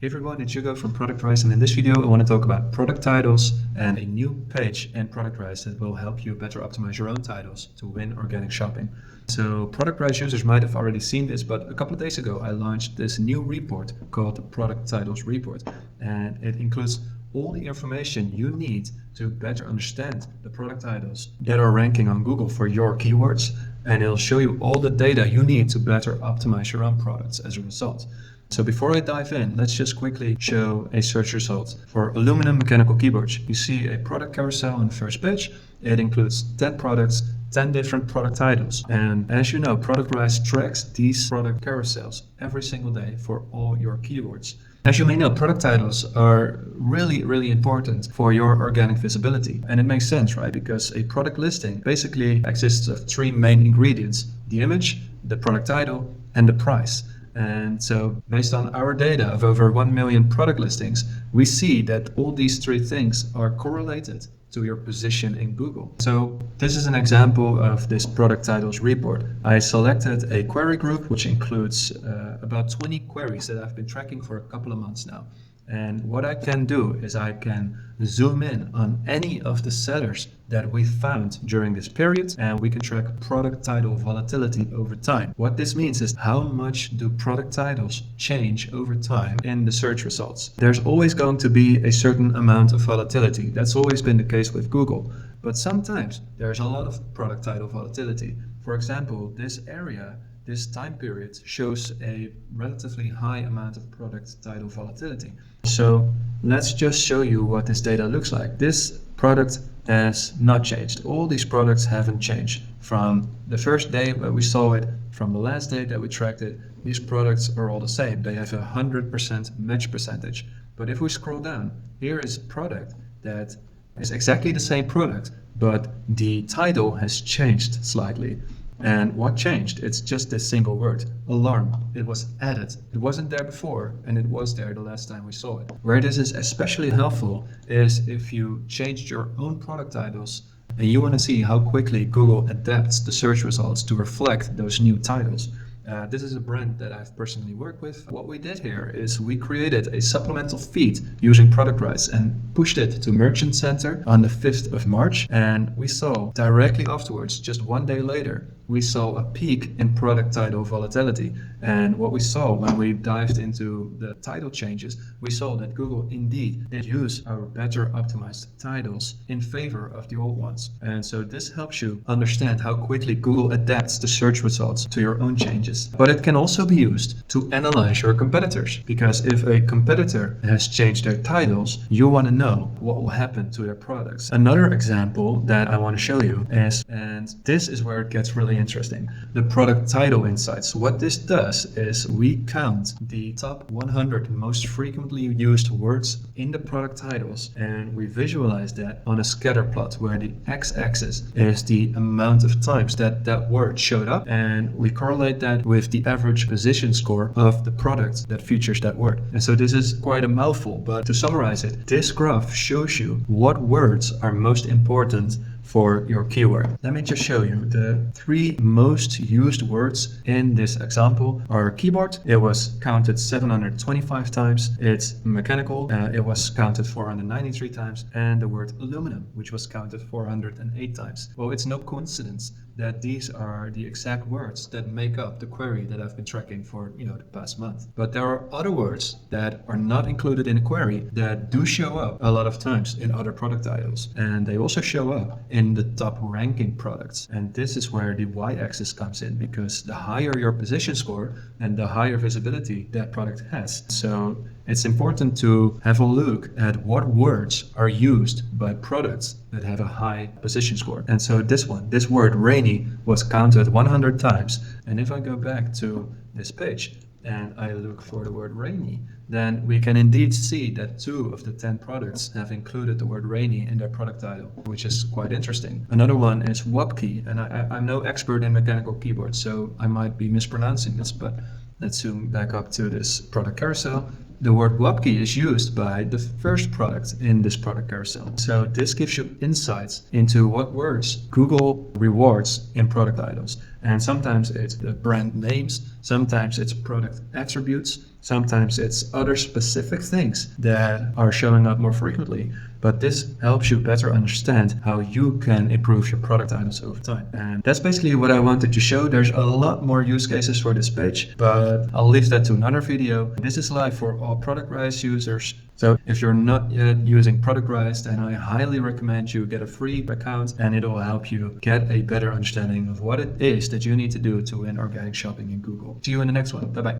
Hey everyone, it's Hugo from Productrise, and in this video I want to talk about product titles and a new page in Productrise that will help you better optimize your own titles to win organic shopping. So Productrise users might have already seen this, but a couple of days ago I launched this new report called the Product Titles Report, and it includes all the information you need to better understand the product titles that are ranking on Google for your keywords, and it'll show you all the data you need to better optimize your own products as a result. So before I dive in, let's just quickly show a search result for aluminum mechanical keyboards. You see a product carousel on the first page. It includes 10 products, 10 different product titles. And as you know, Productrise tracks these product carousels every single day for all your keywords. As you may know, product titles are really important for your organic visibility. And it makes sense, right? Because a product listing basically exists of three main ingredients: the image, the product title, and the price. And so based on our data of over 1 million product listings, we see that all these three things are correlated to your position in Google. So this is an example of this product titles report. I selected a query group, which includes about 20 queries that I've been tracking for a couple of months now. And what I can do is I can zoom in on any of the sellers that we found during this period, and we can track product title volatility over time. What this means is how much do product titles change over time in the search results. There's always going to be a certain amount of volatility. That's always been the case with Google. But sometimes there's a lot of product title volatility. For example, this time period shows a relatively high amount of product title volatility. So let's just show you what this data looks like. This product has not changed. All these products haven't changed from the first day that we saw it, from the last day that we tracked it. These products are all the same. They have 100% match percentage. But if we scroll down, here is a product that is exactly the same product, but the title has changed slightly. And what changed? It's just this single word, alarm. It was added. It wasn't there before, and it was there the last time we saw it. Where this is especially helpful is if you changed your own product titles and you want to see how quickly Google adapts the search results to reflect those new titles. This is a brand that I've personally worked with. What we did here is we created a supplemental feed using Productrise and pushed it to Merchant Center on the 5th of March. And we saw directly afterwards, just 1 day later, we saw a peak in product title volatility. And what we saw when we dived into the title changes, we saw that Google indeed did use our better optimized titles in favor of the old ones. And so this helps you understand how quickly Google adapts the search results to your own changes. But it can also be used to analyze your competitors, because if a competitor has changed their titles, you want to know what will happen to their products. Another example that I want to show you is, and this is where it gets really interesting, the product title insights. What this does is we count the top 100 most frequently used words in the product titles, and we visualize that on a scatter plot where the x-axis is the amount of times that that word showed up, and we correlate that with the average position score of the product that features that word. And so this is quite a mouthful, but to summarize it, this graph shows you what words are most important for your keyword. Let me just show you. The three most used words in this example are keyboard. It was counted 725 times. It's mechanical. It was counted 493 times. And the word aluminum, which was counted 408 times. Well, it's no coincidence that these are the exact words that make up the query that I've been tracking for, the past month. But there are other words that are not included in a query that do show up a lot of times in other product titles. And they also show up in the top ranking products. And this is where the y-axis comes in, because the higher your position score and the higher visibility that product has. So it's important to have a look at what words are used by products that have a high position score. And so this word rainy was counted 100 times. And if I go back to this page and I look for the word rainy, then we can indeed see that 2 of the 10 products have included the word rainy in their product title, which is quite interesting. Another one is WAPKey, and I'm no expert in mechanical keyboards, so I might be mispronouncing this, but let's zoom back up to this product carousel. The word WAPKey is used by the first product in this product carousel. So this gives you insights into what words Google rewards in product titles. And sometimes it's the brand names, sometimes it's product attributes, sometimes it's other specific things that are showing up more frequently. But this helps you better understand how you can improve your product titles over time. And that's basically what I wanted to show. There's a lot more use cases for this page, but I'll leave that to another video. This is live for all Productrise users. So if you're not yet using Productrise, then I highly recommend you get a free account, and it will help you get a better understanding of what it is that you need to do to win organic shopping in Google. See you in the next one. Bye-bye.